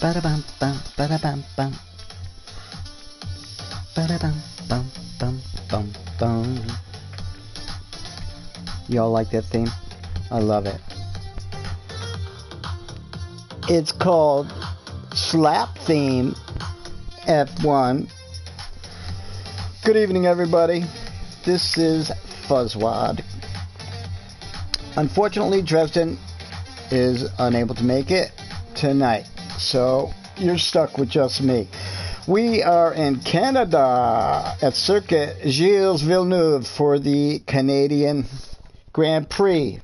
Ba-da-bum, bum, ba-da-bum, bum. Ba-da-bum, bum, bum, bum, bum. Y'all like that theme? I love it. It's called Slap Theme F1. Good evening, everybody. This is Fuzzwad. Unfortunately, Dresden is unable to make it tonight, so you're stuck with just me. We are in Canada at Circuit Gilles Villeneuve for the Canadian Grand Prix.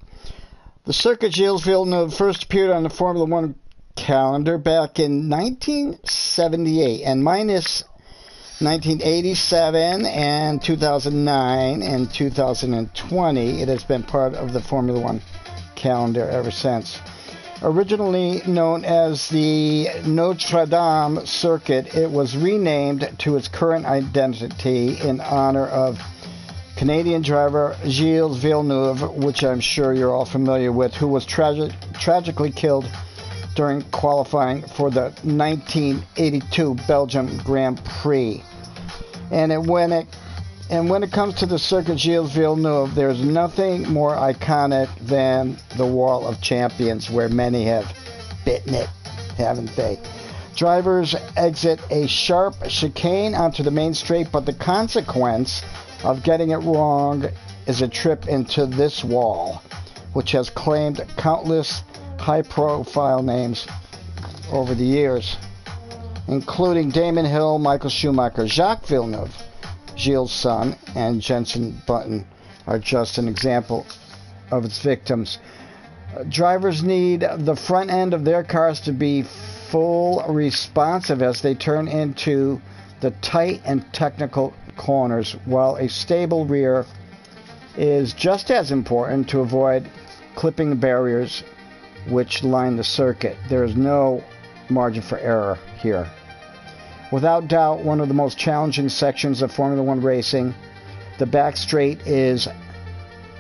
The Circuit Gilles Villeneuve first appeared on the Formula One calendar back in 1978, and minus 1987 and 2009 and 2020, it has been part of the Formula One calendar ever since. Originally known as the Notre Dame Circuit, it was renamed to its current identity in honor of Canadian driver Gilles Villeneuve, which I'm sure you're all familiar with, who was tragically killed during qualifying for the 1982 Belgium Grand Prix. And when it comes to the Circuit Gilles Villeneuve, there's nothing more iconic than the Wall of Champions, where many have bitten it, haven't they? Drivers exit a sharp chicane onto the main straight, but the consequence of getting it wrong is a trip into this wall, which has claimed countless high-profile names over the years, including Damon Hill, Michael Schumacher, Jacques Villeneuve, Gilles' son, and Jenson Button are just an example of its victims. Drivers need the front end of their cars to be full responsive as they turn into the tight and technical corners, while a stable rear is just as important to avoid clipping the barriers which line the circuit. There is no margin for error here. Without doubt, one of the most challenging sections of Formula One racing, the back straight is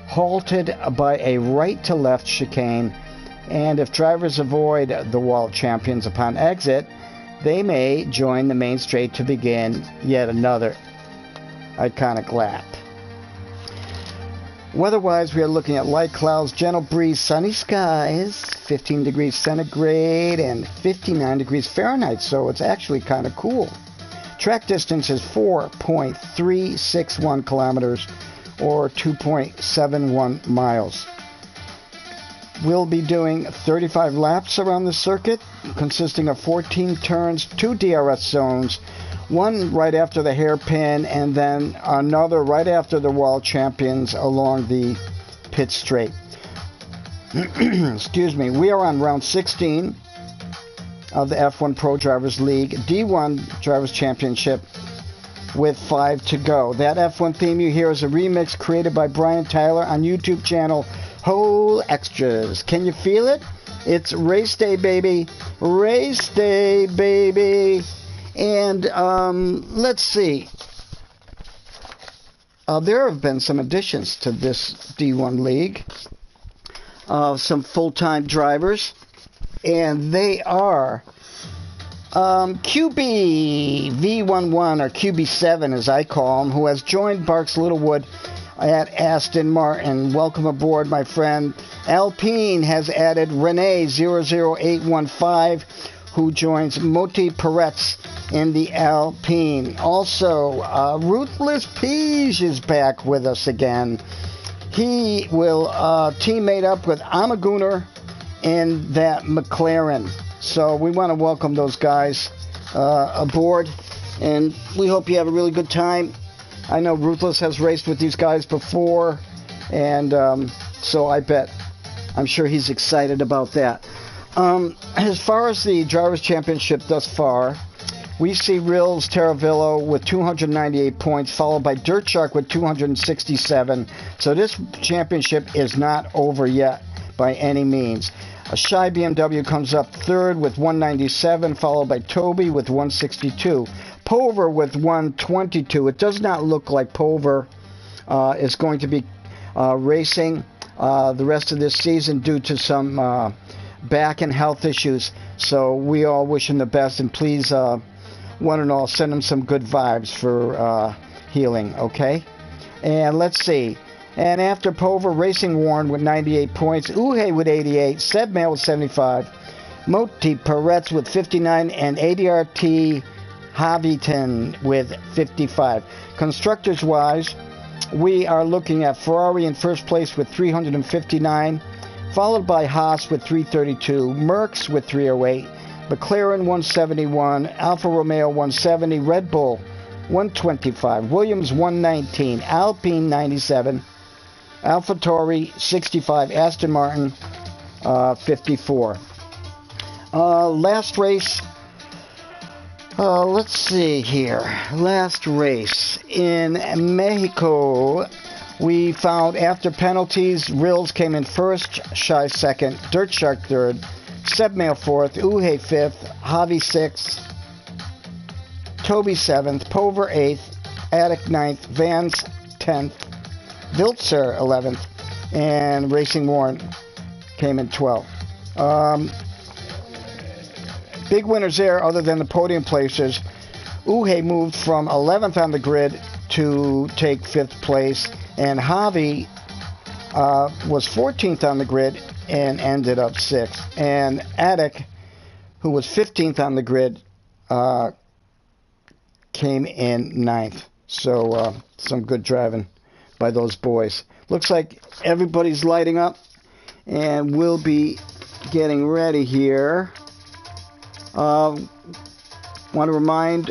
halted by a right-to-left chicane, and if drivers avoid the Wall of Champions upon exit, they may join the main straight to begin yet another iconic lap. Weather-wise, we are looking at light clouds, gentle breeze, sunny skies, 15 degrees centigrade and 59 degrees Fahrenheit, so it's actually kind of cool. Track distance is 4.361 kilometers or 2.71 miles. We'll be doing 35 laps around the circuit, consisting of 14 turns, 2 DRS zones, one right after the hairpin, and then another right after the Wall Champions along the pit straight. Excuse me. We are on round 16 of the F1 Pro Drivers League D1 Drivers Championship with 5 to go. That F1 theme you hear is a remix created by Brian Tyler on YouTube channel Whole Extras. Can you feel it? It's race day, baby. Race day, baby. And let's see. There have been some additions to this D1 league. Some full-time drivers. And they are QB V11, or QB7 as I call him, who has joined Barks Littlewood at Aston Martin. Welcome aboard, my friend. Alpine has added Renee 00815, who joins Moti Peretz in the Alpine. Also, Ruthless Peach is back with us again. He will teammate up with Amaguner in that McLaren. So we want to welcome those guys aboard, and we hope you have a really good time. I know Ruthless has raced with these guys before, and so I'm sure he's excited about that. As far as the Drivers' Championship thus far, we see Rills Taravillo with 298 points, followed by Dirt Shark with 267. So this championship is not over yet by any means. A Shy BMW comes up third with 197, followed by Toby with 162. Pover with 122. It does not look like Pover is going to be racing the rest of this season due to some back and health issues. So we all wish him the best, and please, one and all, send him some good vibes for healing, okay? And let's see. And after Pover, Racing Warren with 98 points, Uhe with 88, Sebmail with 75, Moti Peretz with 59, and ADRT Haviton with 55. Constructors-wise, we are looking at Ferrari in first place with 359, followed by Haas with 332, Merckx with 308, McLaren 171, Alfa Romeo 170, Red Bull 125, Williams 119, Alpine 97, AlphaTauri 65, Aston Martin 54. Last race, let's see here. Last race in Mexico, we found after penalties, Rills came in first, Shy second, Dirt Shark third, Sebmail fourth, Uhe fifth, Javi sixth, Toby seventh, Pover eighth, Attic ninth, Vans 10th, Viltzer 11th, and Racing Warren came in 12th. Big winners there other than the podium placers. Uhe moved from 11th on the grid to take 5th place, and Javi was 14th on the grid and ended up 6th. And Attic, who was 15th on the grid, came in 9th. So some good driving by those boys. Looks like everybody's lighting up, and we'll be getting ready here. Want to remind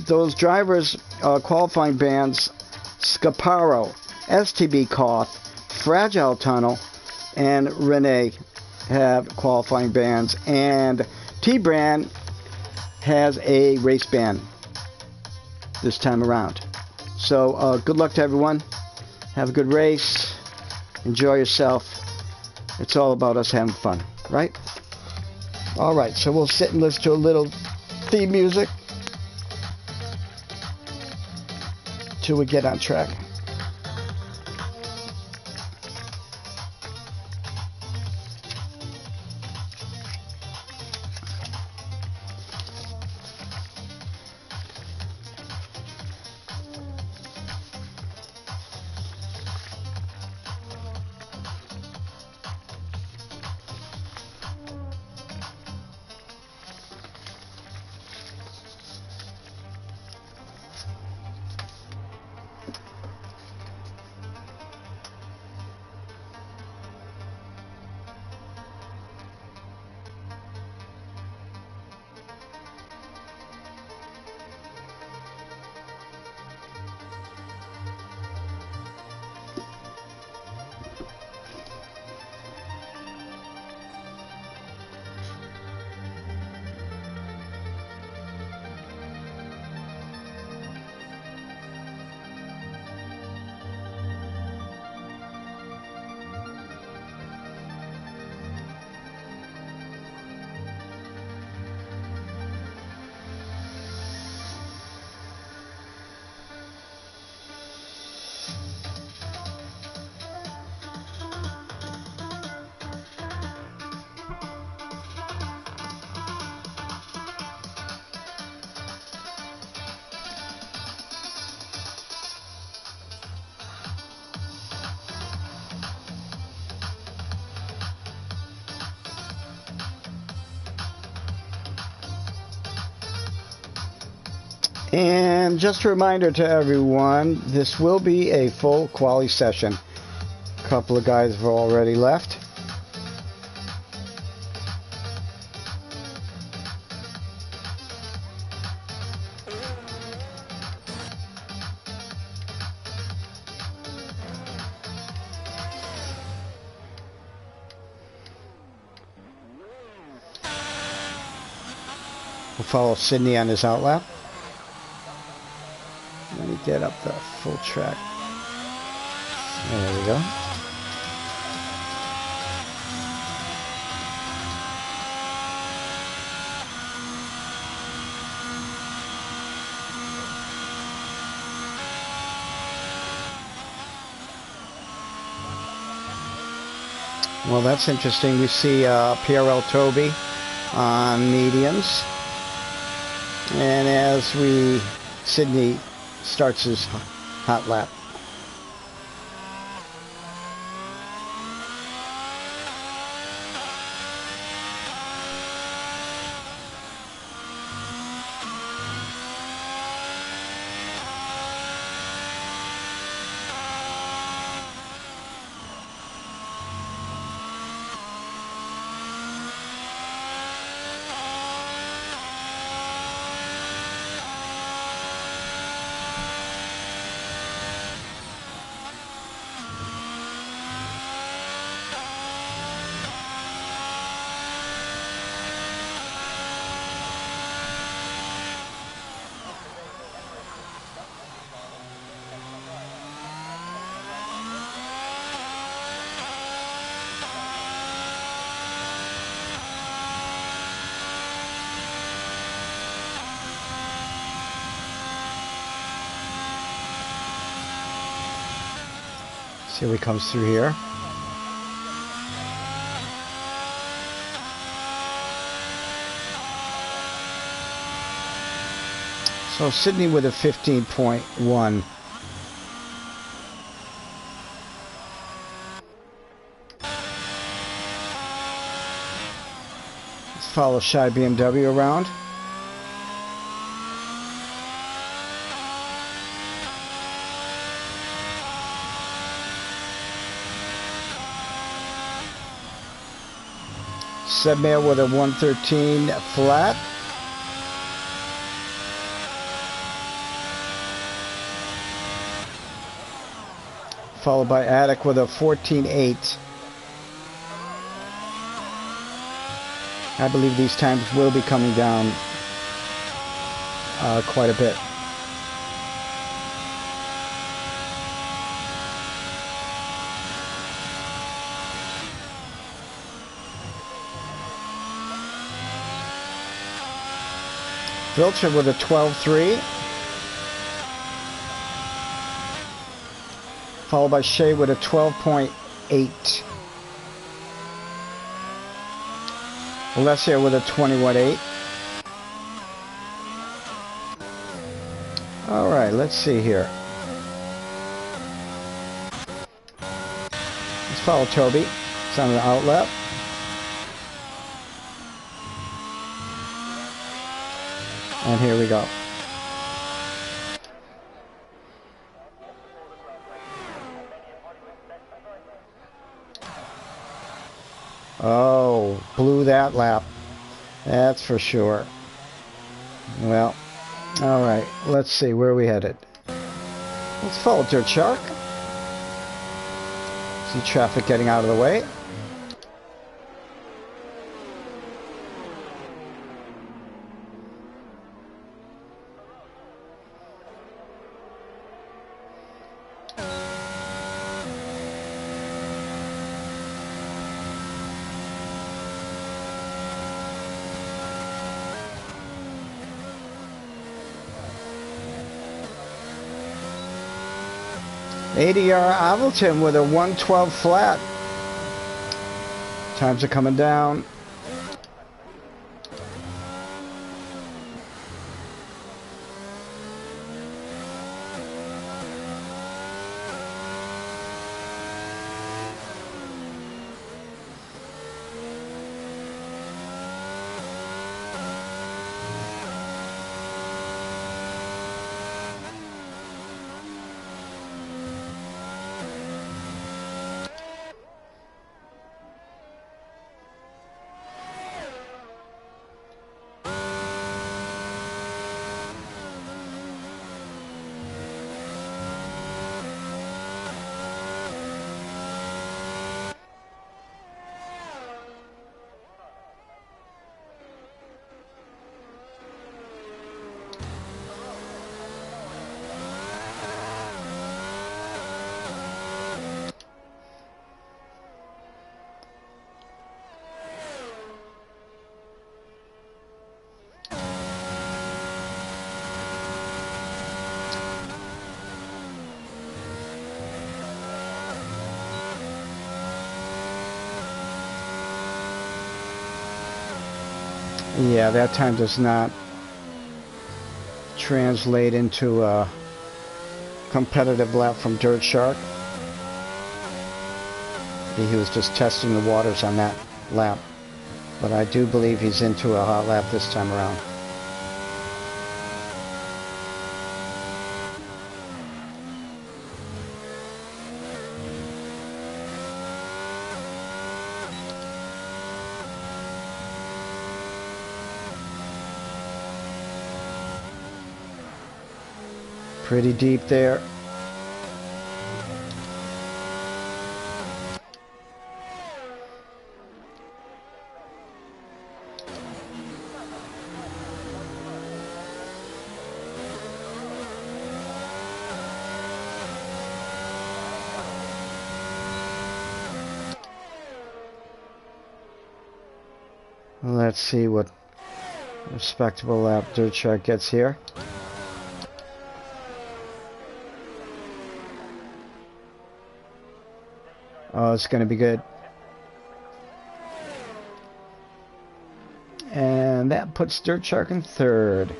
those drivers, qualifying bands, Scaparo, STB Koth, Fragile Tunnel, and Renee have qualifying bands, and T-Brand has a race band this time around. So good luck to everyone. Have a good race. Enjoy yourself. It's all about us having fun, right? All right, so we'll sit and listen to a little theme music till we get on track. And just a reminder to everyone, this will be a full quali session. A couple of guys have already left. We'll follow Sydney on his outlap. Let me get up the full track. There we go. Well, that's interesting. We see PRL Toby on mediums. And as Sydney starts his hot lap. See what comes through here. So Sydney with a 15.1. Let's follow Shy BMW around. Sebmail with a 113 flat. Followed by Attic with a 14.8. I believe these times will be coming down quite a bit. Filter with a 12.3. Followed by Shea with a 12.8. Alessia with a 21.8. All right, let's see here. Let's follow Toby. It's on the outlet. And here we go. Oh, blew that lap. That's for sure. Well, all right. Let's see. Where are we headed? Let's follow Dirt Shark. See traffic getting out of the way. ADR Avilton with a 112 flat. Times are coming down. Yeah, that time does not translate into a competitive lap from Dirt Shark. He was just testing the waters on that lap. But I do believe he's into a hot lap this time around. Pretty deep there. Let's see what respectable lap Dirt Shark gets here. Oh, it's going to be good. And that puts Dirt Shark in third.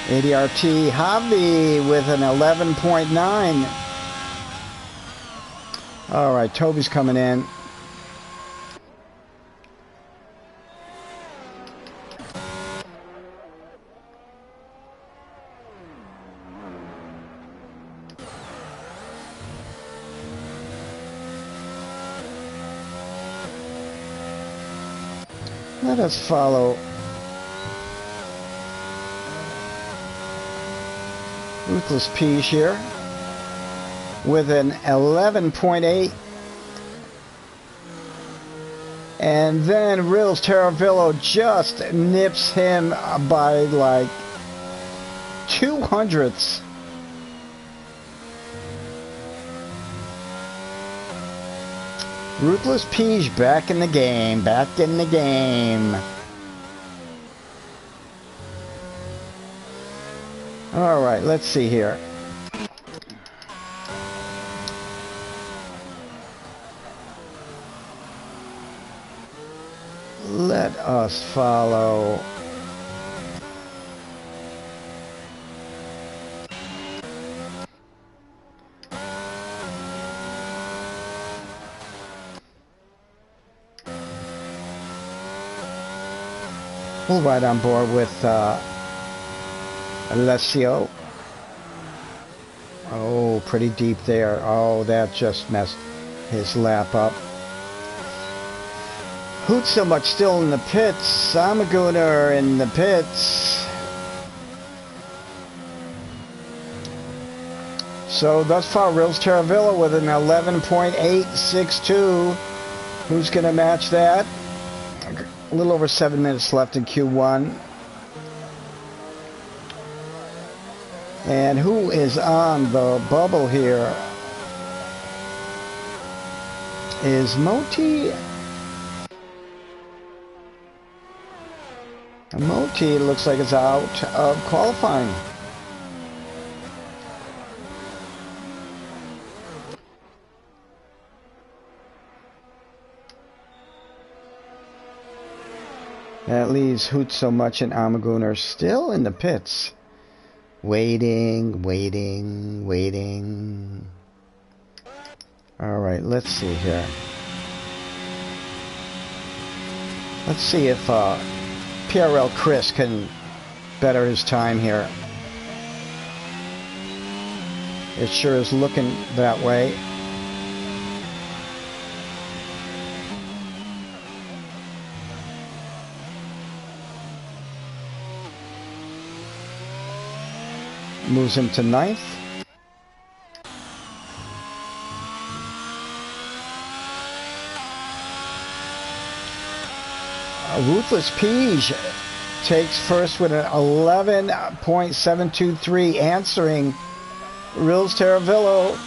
ADRT Hobby with an 11.9. All right, Toby's coming in. Let us follow Ruthless Peach here with an 11.8. And then Rills Teravillo just nips him by like 0.02. Ruthless Peach back in the game, back in the game. All right, let's see here. Let us follow we'll ride on board with Alessio. Oh, pretty deep there. Oh, that just messed his lap up. Hoot so much still in the pits. Samagooner in the pits. So thus far, Rills Teravillo with an 11.862. Who's going to match that? A little over 7 minutes left in Q1. And who is on the bubble here? Is Moti? Moti looks like it's out of qualifying. That leaves Hoot so much and Amagooner still in the pits. Waiting. All right, let's see here. Let's see if PRL Chris can better his time here. It sure is looking that way. Moves him to 9th. Ruthless Peach takes first with an 11.723, answering Rills Teravillo.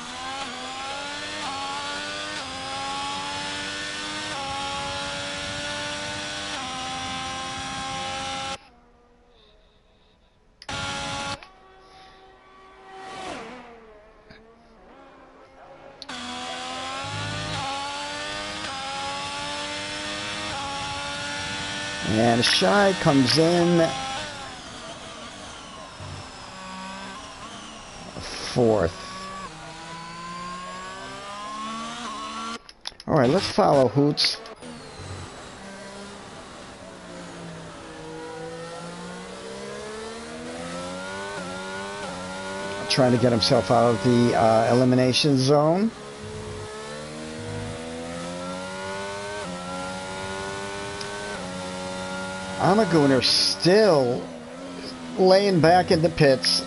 And Shy comes in fourth. All right, let's follow Hoots. Trying to get himself out of the elimination zone. Amagooner still laying back in the pits.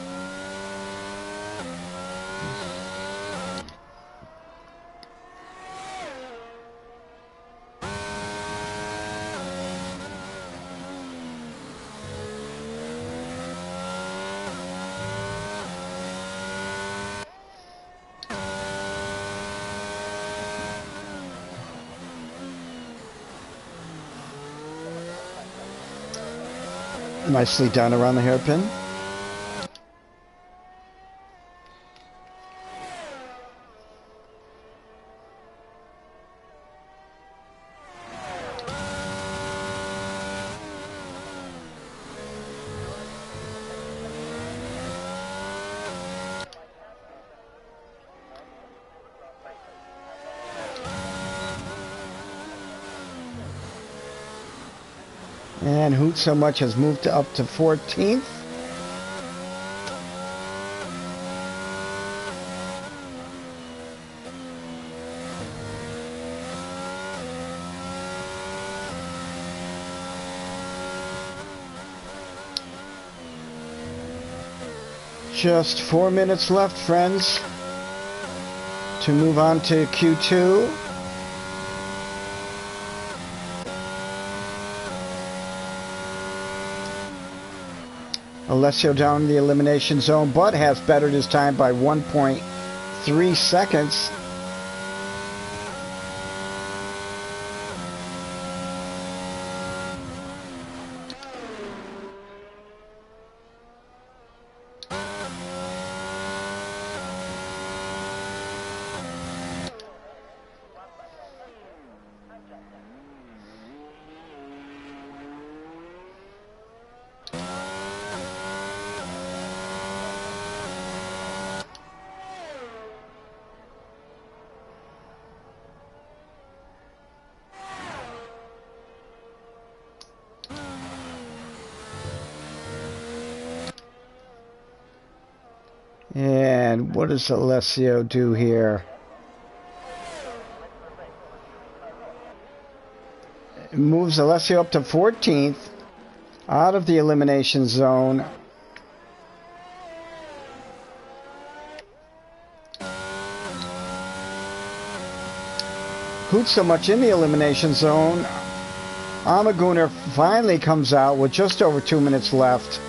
Nicely done around the hairpin. And Hoot So Much has moved up to 14th. Just 4 minutes left, friends, to move on to Q2. Alessio down in the elimination zone, but has bettered his time by 1.3 seconds. And what does Alessio do here? It moves Alessio up to 14th, out of the elimination zone. Hoot So Much in the elimination zone. Amagooner finally comes out with just over 2 minutes left.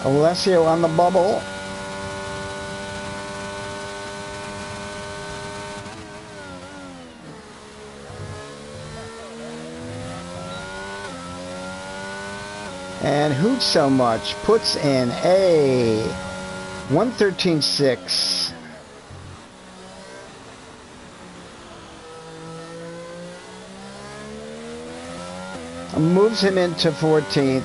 Alessio on the bubble. And Hoot So Much puts in a 1:13.6. Moves him into 14th.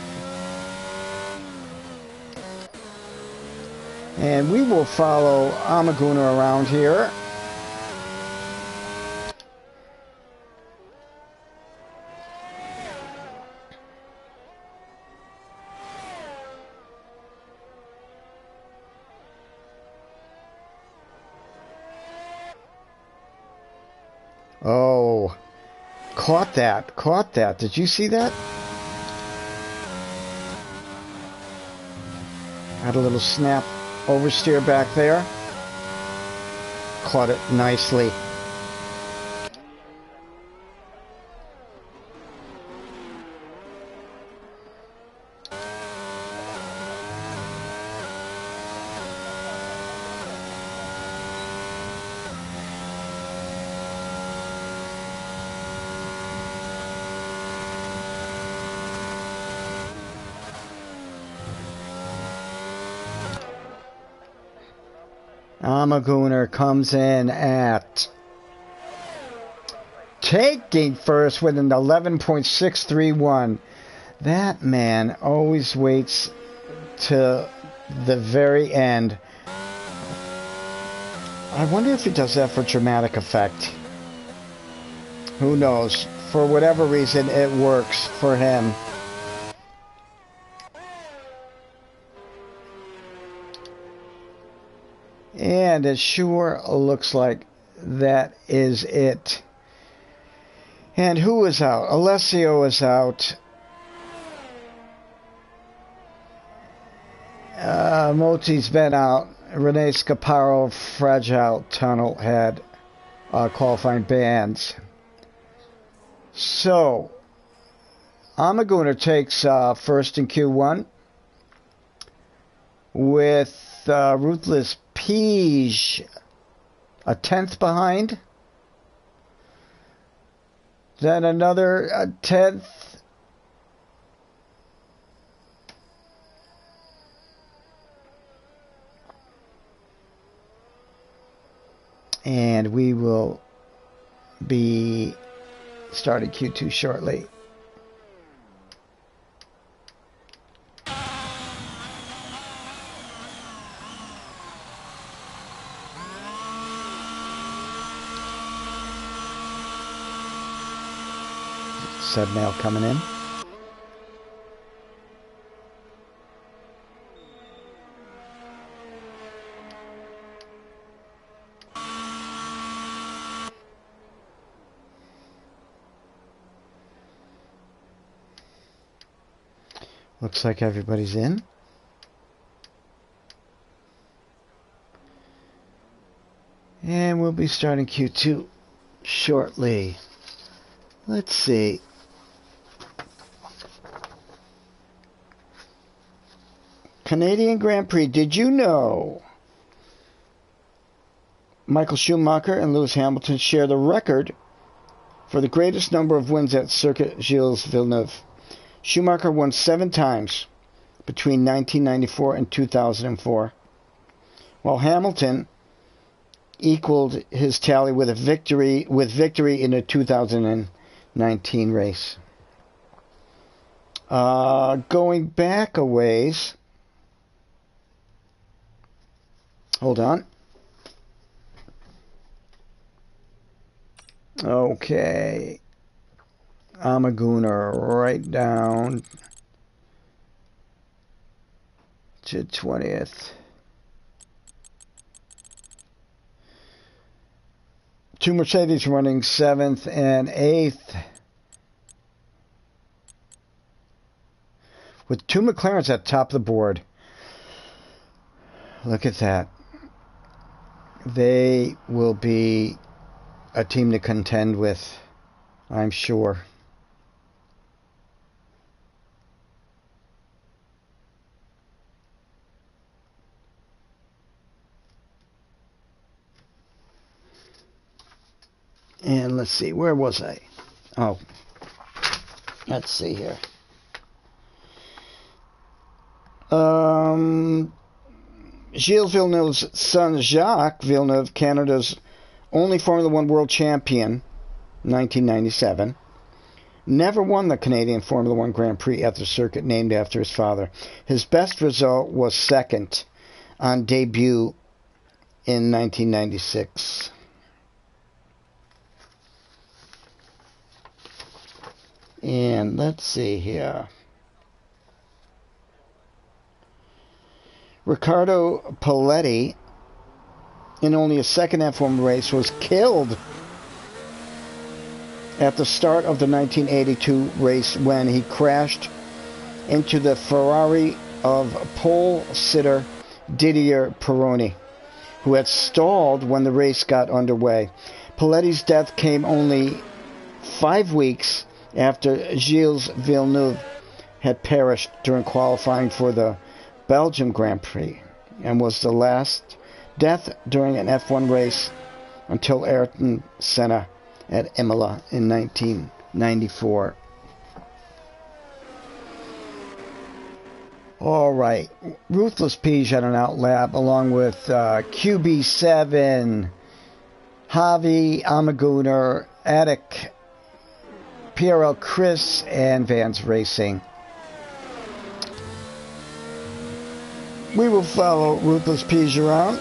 And we will follow Amagooner around here. Oh, caught that. Did you see that? Had a little snap oversteer back there. Caught it nicely. Amagooner comes in at taking first with an 11.631. That man always waits to the very end. I wonder if he does that for dramatic effect. Who knows? For whatever reason, it works for him. And it sure looks like that is it. And who is out? Alessio is out. Moti's been out. Rene Scaparo, Fragile Tunnel had qualifying bans. So, Amagooner takes first in Q1 with Ruthless Peach a 10th behind. Then another 10th. And we will be starting Q2 shortly. Sub mail coming in. Looks like everybody's in. And we'll be starting Q2 shortly. Let's see. Canadian Grand Prix. Did you know Michael Schumacher and Lewis Hamilton share the record for the greatest number of wins at Circuit Gilles Villeneuve? Schumacher won 7 times between 1994 and 2004, while Hamilton equaled his tally with victory in the 2019 race. Going back a ways. Hold on. Okay. Amagooner right down to 20th. 2 Mercedes running 7th and 8th. With 2 McLarens at top of the board. Look at that. They will be a team to contend with, I'm sure. And let's see, where was I? Oh, let's see here. Gilles Villeneuve's son, Jacques Villeneuve, Canada's only Formula One world champion, 1997, never won the Canadian Formula One Grand Prix at the circuit named after his father. His best result was 2nd on debut in 1996. And let's see here. Riccardo Paletti, in only a second F1 race, was killed at the start of the 1982 race when he crashed into the Ferrari of pole sitter Didier Pironi, who had stalled when the race got underway. Paletti's death came only 5 weeks after Gilles Villeneuve had perished during qualifying for the Belgium Grand Prix, and was the last death during an F1 race until Ayrton Senna at Imola in 1994. All right, Ruthless Peach had an outlap along with QB7, Javi, Amagooner, Attic, PRL Chris, and Vans Racing. We will follow Ruthless Peach around.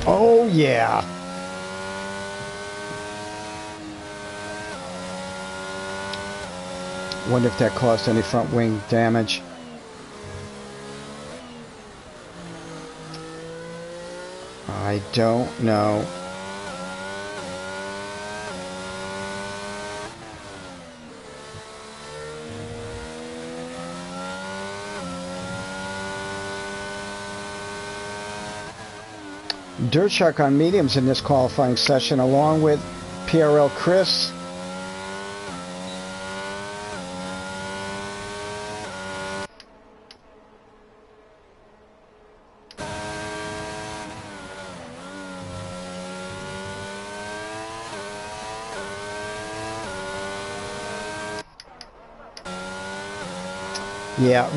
Oh, yeah. Wonder if that caused any front wing damage. I don't know. Dirt Shark on mediums in this qualifying session, along with PRL Chris. Yeah,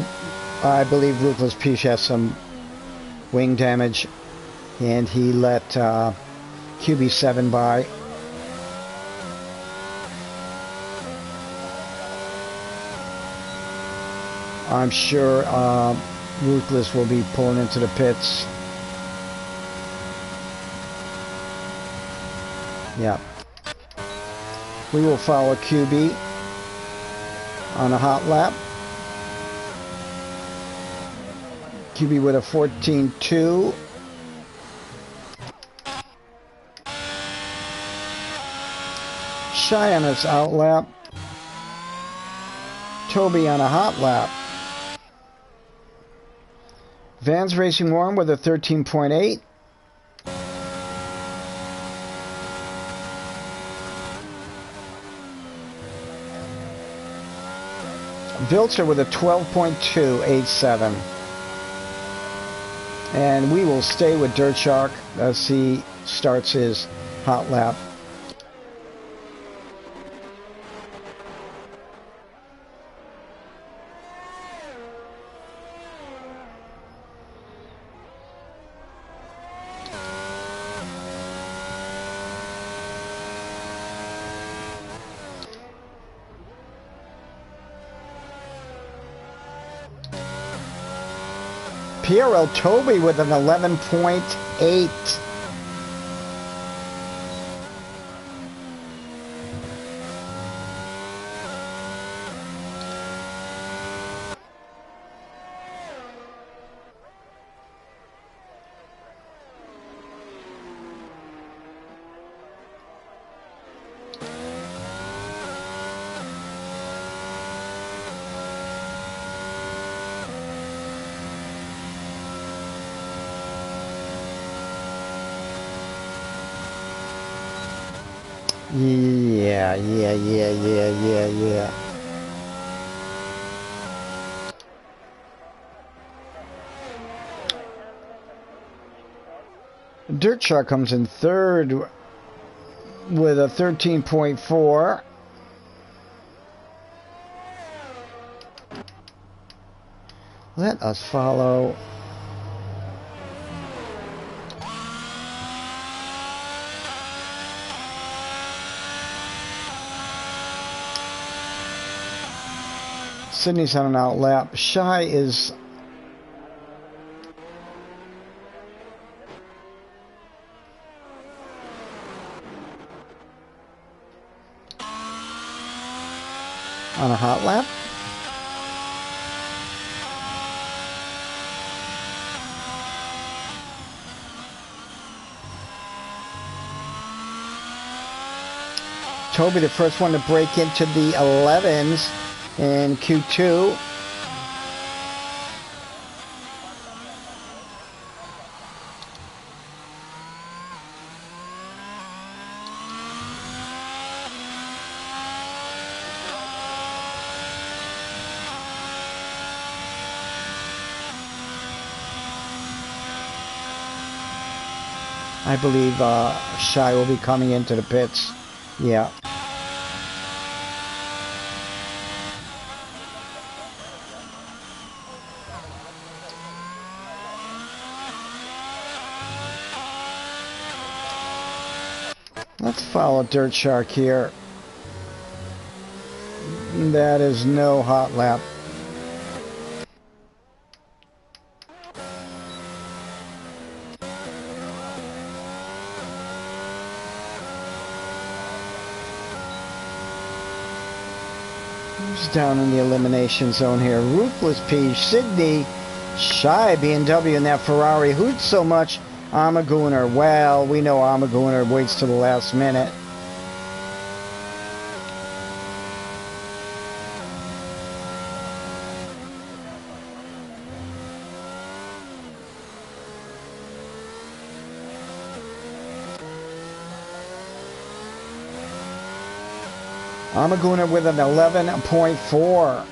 I believe Ruthless Peach has some wing damage, and he let QB7 by. I'm sure Ruthless will be pulling into the pits. Yeah. We will follow QB on a hot lap. QB with a 14.2. Shy on his out lap. Toby on a hot lap. Vans Racing 1 with a 13.8. Vilter with a 12.287. And we will stay with Dirt Shark as he starts his hot lap. PRL Toby with an 11.8. Yeah. Dirt Shark comes in third with a 13.4. Let us follow Sydney's on an out lap. Shy is on a hot lap. Toby, the first one to break into the 11s in Q2. I believe Shai will be coming into the pits. Yeah. Let's follow Dirt Shark here. That is no hot lap. Who's down in the elimination zone here? Ruthless Peach, Sydney, Shai, BMW, and that Ferrari. Hoots so much. Amaguner. Well, we know Amaguner waits till the last minute. Amaguner with an 11.4.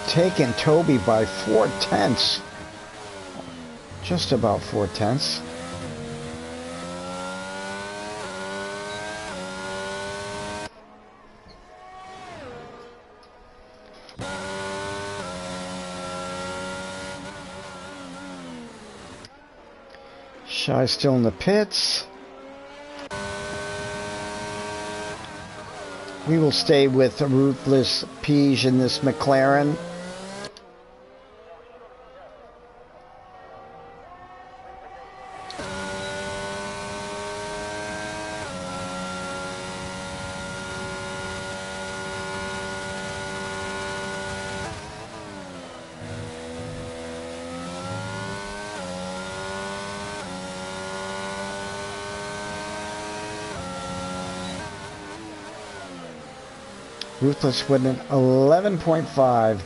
Taking Toby by 4/10. Just about 4/10. Shai still in the pits. We will stay with Ruthless Peach in this McLaren. Ruthless with an 11.5.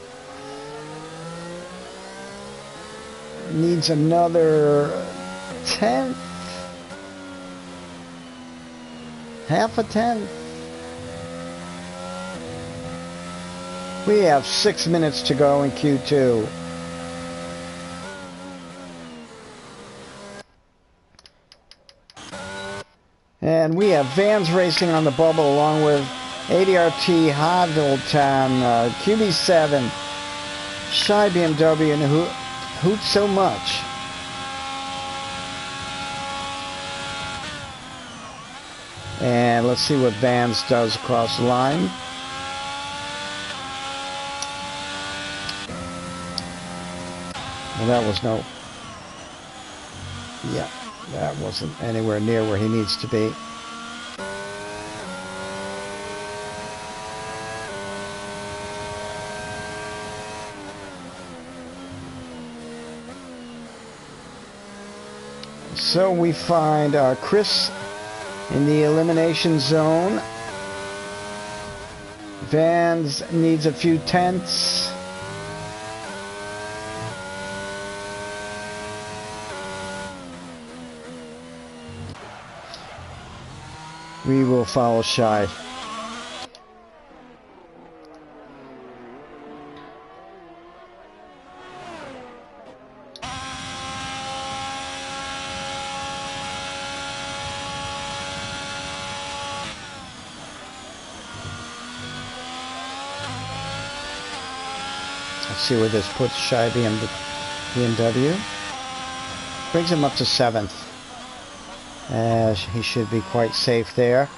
Needs another 10th. Half a 10th. We have 6 minutes to go in Q2. And we have Vans racing on the bubble along with ADRT, Hamilton, QB7, Shai BMW, and Hoot so much. And let's see what Vans does across the line. And that was no... Yeah, that wasn't anywhere near where he needs to be. So we find Chris in the elimination zone. Vans needs a few tenths. We will follow Shai. Let's see where this puts Shai BMW. Brings him up to 7th. He should be quite safe there.